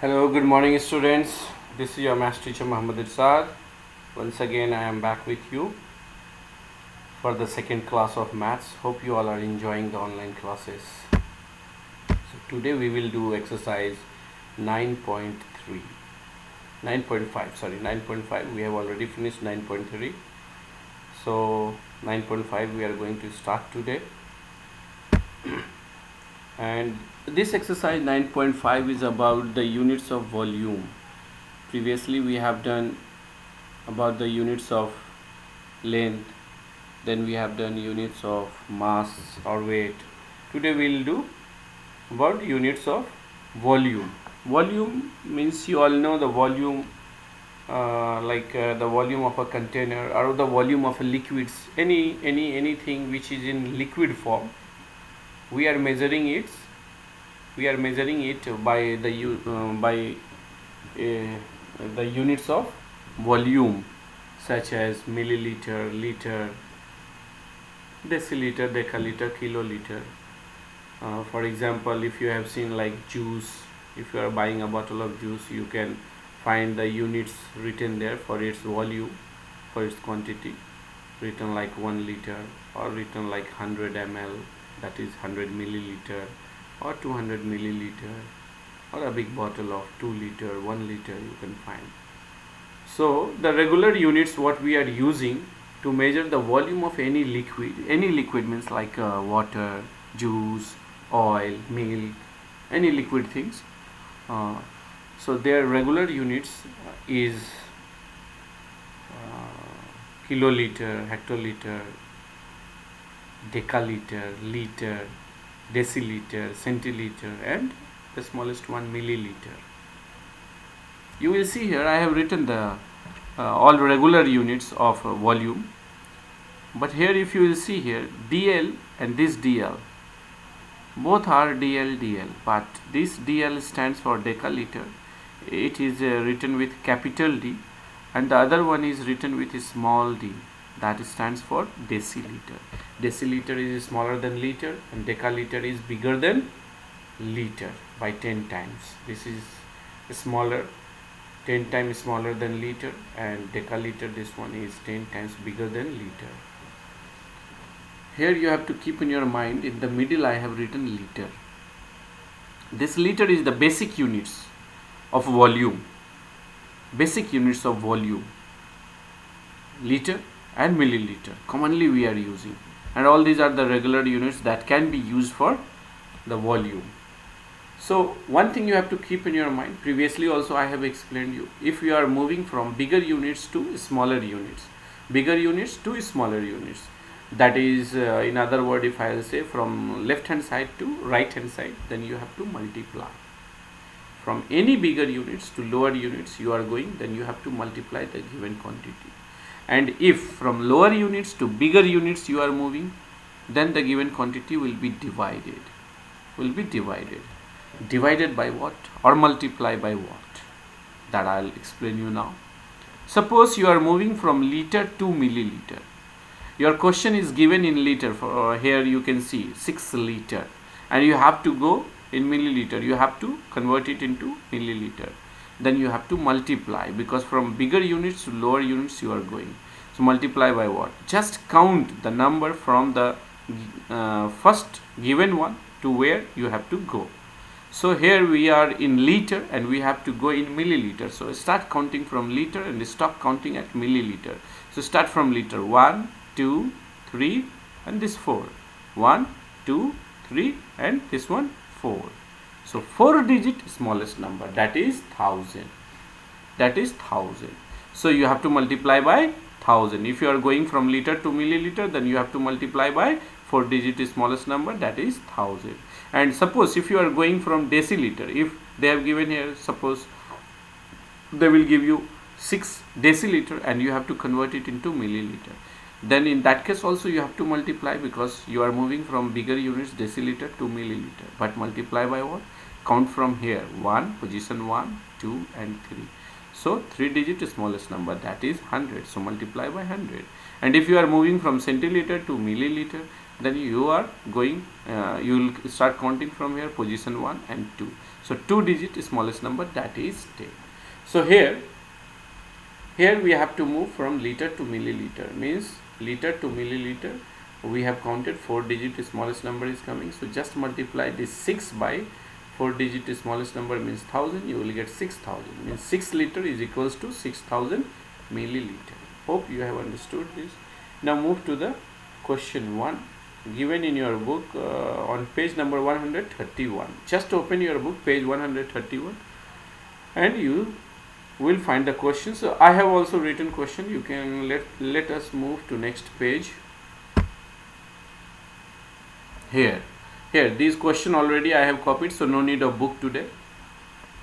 Hello, good morning, students. This is your math teacher Muhammad Irsad. Once again, I am back with you for the second class of maths. Hope you all are enjoying the online classes. So, today we will do exercise 9.3, 9.5. Sorry, 9.5. We have already finished 9.3. So, 9.5 we are going to start today. And this exercise 9.5 is about the units of volume. Previously we have done about the units of length, then we have done units of mass or weight. Today we will do about units of volume. Volume means you all know the volume, the volume of a container or the volume of a liquids, anything which is in liquid form. We are measuring it by the units of volume, such as milliliter, liter, deciliter, decaliter, kiloliter. For example, if you have seen like juice, if you are buying a bottle of juice, you can find the units written there for its volume, for its quantity, written like 1 liter, or written like 100 ml, that is 100 milliliter, or 200 milliliter, or a big bottle of 2 liter, 1 liter you can find. So the regular units what we are using to measure the volume of any liquid means like water, juice, oil, milk, any liquid things. So their regular units is kiloliter, hectoliter, decaliter, liter, deciliter, centiliter, and the smallest one milliliter. You will see here I have written the all regular units of volume, but here if you will see here dl and this dl, both are dl, but this dl stands for decaliter. It is written with capital D, and the other one is written with a small d, that stands for deciliter. Deciliter is smaller than liter, and decaliter is bigger than liter by 10 times. This is smaller, 10 times smaller than liter, and decaliter, this one is 10 times bigger than liter. Here you have to keep in your mind, in the middle I have written liter. This liter is the basic units of volume, liter and milliliter commonly we are using, and all these are the regular units that can be used for the volume. So one thing you have to keep in your mind, previously also I have explained you, if you are moving from bigger units to smaller units, that is in other word, if I will say from left hand side to right hand side, then you have to multiply. From any bigger units to lower units you are going, then you have to multiply the given quantity. And if from lower units to bigger units you are moving, then the given quantity will be divided. Divided by what, or multiply by what, that I'll explain you now. Suppose you are moving from liter to milliliter. Your question is given in liter. For here you can see 6 liter, and you have to go in milliliter. You have to convert it into milliliter. Then you have to multiply, because from bigger units to lower units you are going. So multiply by what? Just count the number from the first given one to where you have to go. So here we are in liter and we have to go in milliliter. So start counting from liter and stop counting at milliliter. So start from liter, 1, 2, 3, and this 4. 1, 2, 3, and this one 4. So 4 digit smallest number, that is 1000. So you have to multiply by 1000. If you are going from liter to milliliter, then you have to multiply by 4 digit smallest number, that is 1000. And suppose if you are going from deciliter, if they have given here, suppose they will give you 6 deciliter and you have to convert it into milliliter, then in that case also you have to multiply, because you are moving from bigger units deciliter to milliliter. But multiply by what? Count from here, 1, position 1, 2 and 3. So 3 digit smallest number, that is 100. So multiply by 100. And if you are moving from centiliter to milliliter, then you are going, you will start counting from here, position 1 and 2. So 2 digit smallest number, that is 10. So here we have to move from liter to milliliter, means liter to milliliter. We have counted 4 digit smallest number is coming, so just multiply this 6 by 4 digit smallest number means 1000, you will get 6000, means 6 liter is equals to 6000 milliliter. Hope you have understood this. Now move to the question 1 given in your book on page number 131. Just open your book, page 131, and you will find the question. So I have also written question. You can let us move to next page. Here these question already I have copied, so no need of book today.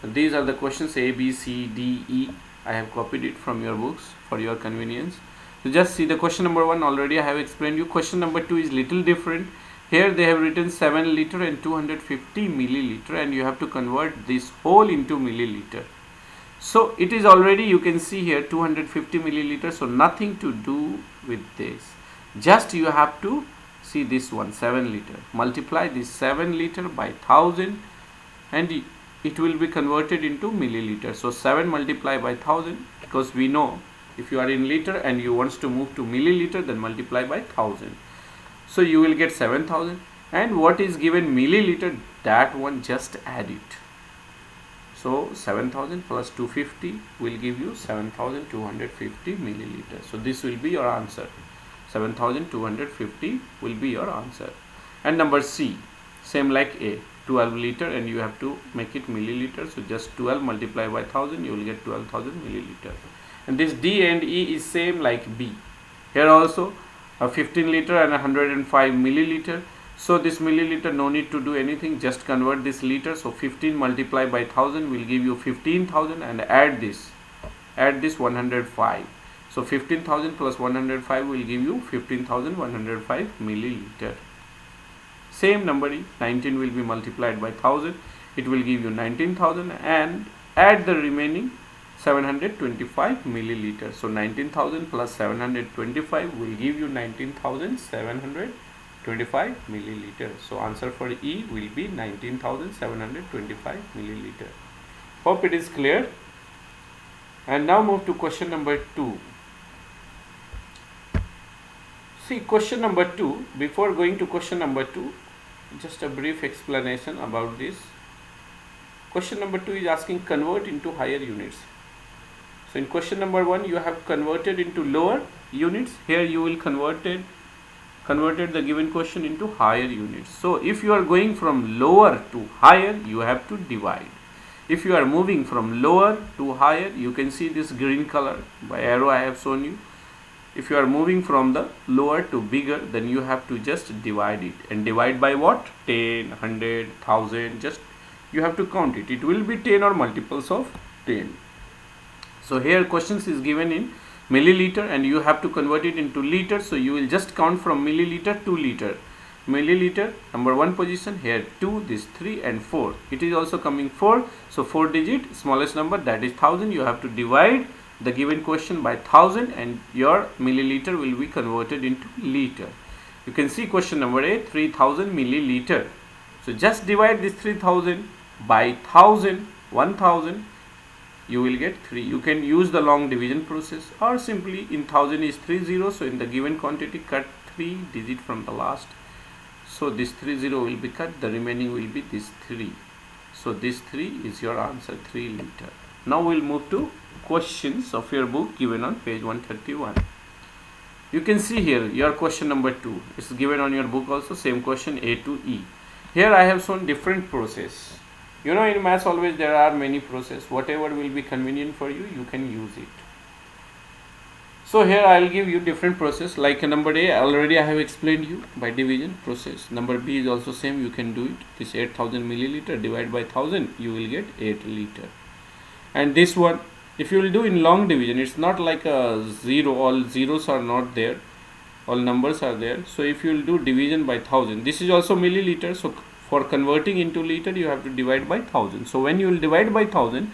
These are the questions A, B, C, D, E. I have copied it from your books for your convenience. So just see the question number 1 already I have explained you. Question number 2 is little different. Here they have written 7 liter and 250 milliliter, and you have to convert this whole into milliliter. So it is already, you can see here 250 milliliter, so nothing to do with this. Just you have to see this one, 7 liter. Multiply this 7 liter by 1000 and it will be converted into milliliter. So 7 multiplied by 1000, because we know if you are in liter and you wants to move to milliliter, then multiply by 1000. So you will get 7000, and what is given milliliter, that one just add it. So 7000 plus 250 will give you 7250 milliliter. So this will be your answer. 7250 will be your answer. And number C, same like A, 12 liter, and you have to make it milliliter. So just 12 multiplied by 1000, you will get 12,000 milliliter. And this D and E is same like B. Here also a 15 liter and 105 milliliter. So this milliliter, no need to do anything, just convert this liter. So 15 multiplied by 1000 will give you 15,000, and add this 105. So 15,000 plus 105 will give you 15,105 milliliter. Same number, 19 will be multiplied by 1000, it will give you 19,000, and add the remaining 725 milliliter. So 19,000 plus 725 will give you 19,725 milliliter. So answer for E will be 19,725 milliliter. Hope it is clear. And now move to question number 2. See, question number 2, before going to question number 2, just a brief explanation about this. Question number 2 is asking convert into higher units. So in question number 1 you have converted into lower units. Here you will converted the given question into higher units. So if you are going from lower to higher, you have to divide. If you are moving from lower to higher, you can see this green color by arrow I have shown you. If you are moving from the lower to bigger, then you have to just divide it, and divide by what? 10, 100, 1000, just you have to count it. It will be 10 or multiples of 10. So here questions is given in milliliter, and you have to convert it into liter. So you will just count from milliliter to liter. Milliliter, number 1 position, here 2, this 3 and 4. It is also coming 4. So 4 digit smallest number, that is 1000. You have to divide the given question by 1000, and your milliliter will be converted into liter. You can see question number A, 3000 milliliter. So just divide this 3000 by 1000, 1000, you will get 3. You can use the long division process, or simply in 1000 is 30, so in the given quantity cut 3 digit from the last. So this 30 will be cut, the remaining will be this 3. So this 3 is your answer, 3 liter. Now we'll move to questions of your book given on page 131. You can see here your question number 2 is given on your book also, same question A to E. Here I have shown different process. You know, in maths always there are many process. Whatever will be convenient for you, you can use it. So here I will give you different process. Like number A, already I have explained you by division process. Number B is also same, you can do it. This 8000 milliliter divided by 1000, you will get 8 liter. And this one, if you will do in long division, it's not like a 0, all zeros are not there, all numbers are there. So if you will do division by 1000, this is also milliliter. So for converting into liter, you have to divide by 1000. So when you will divide by 1000,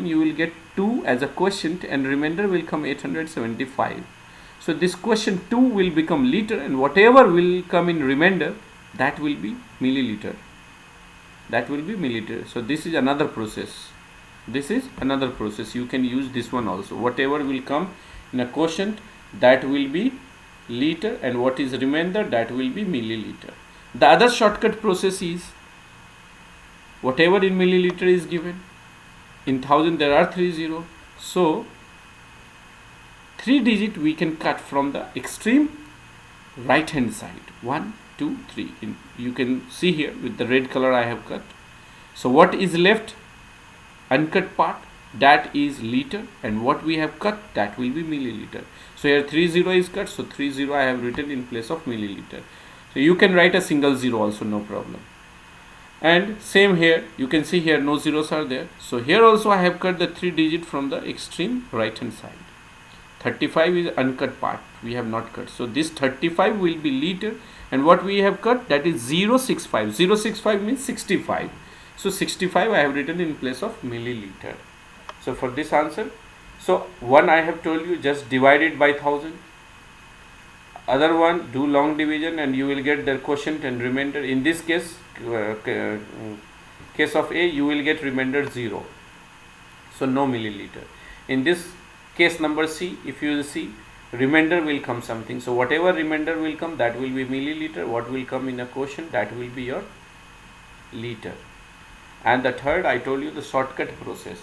you will get 2 as a quotient, and remainder will come 875. So this question 2 will become liter, and whatever will come in remainder, that will be milliliter. That will be milliliter. So this is another process. This is another process. You can use this one also. Whatever will come in a quotient, that will be liter, and what is remainder, that will be milliliter. The other shortcut process is whatever in milliliter is given. In 1000 there are 3 zeros. So 3 digit we can cut from the extreme right hand side. 1, 2, 3. You can see here with the red color I have cut. So what is left? Uncut part, that is liter, and what we have cut, that will be milliliter. So here 3 0 is cut, so 3 0 I have written in place of milliliter. So you can write a single 0 also, no problem. And same here, you can see here no zeros are there. So here also I have cut the 3 digit from the extreme right hand side. 35 is uncut part, we have not cut. So this 35 will be liter, and what we have cut, that is 065. 065 means 65. So 65 I have written in place of milliliter. So for this answer, so one I have told you, just divide it by 1000. Other one, do long division and you will get the quotient and remainder. In this case, case of A, you will get remainder 0. So no milliliter. In this case number C, if you will see, remainder will come something. So whatever remainder will come, that will be milliliter. What will come in a quotient, that will be your liter. And the third, I told you the shortcut process.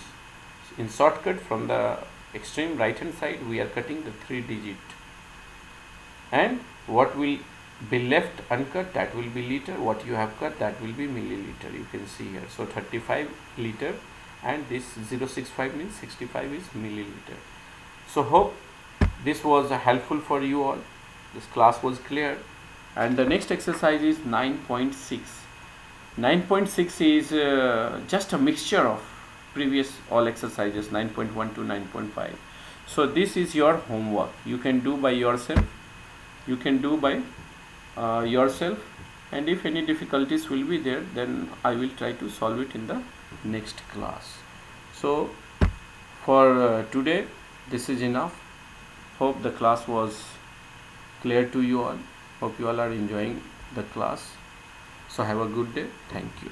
In shortcut, from the extreme right hand side, we are cutting the 3 digit. And what will be left uncut, that will be liter. What you have cut, that will be milliliter. You can see here. So 35 liter, and this 065 means 65 is milliliter. So hope this was helpful for you all. This class was clear. And the next exercise is 9.6. 9.6 is just a mixture of previous all exercises, 9.1 to 9.5. So this is your homework. You can do by yourself. You can do by yourself, and if any difficulties will be there, then I will try to solve it in the next class. So for today, this is enough. Hope the class was clear to you all. Hope you all are enjoying the class. So have a good day. Thank you.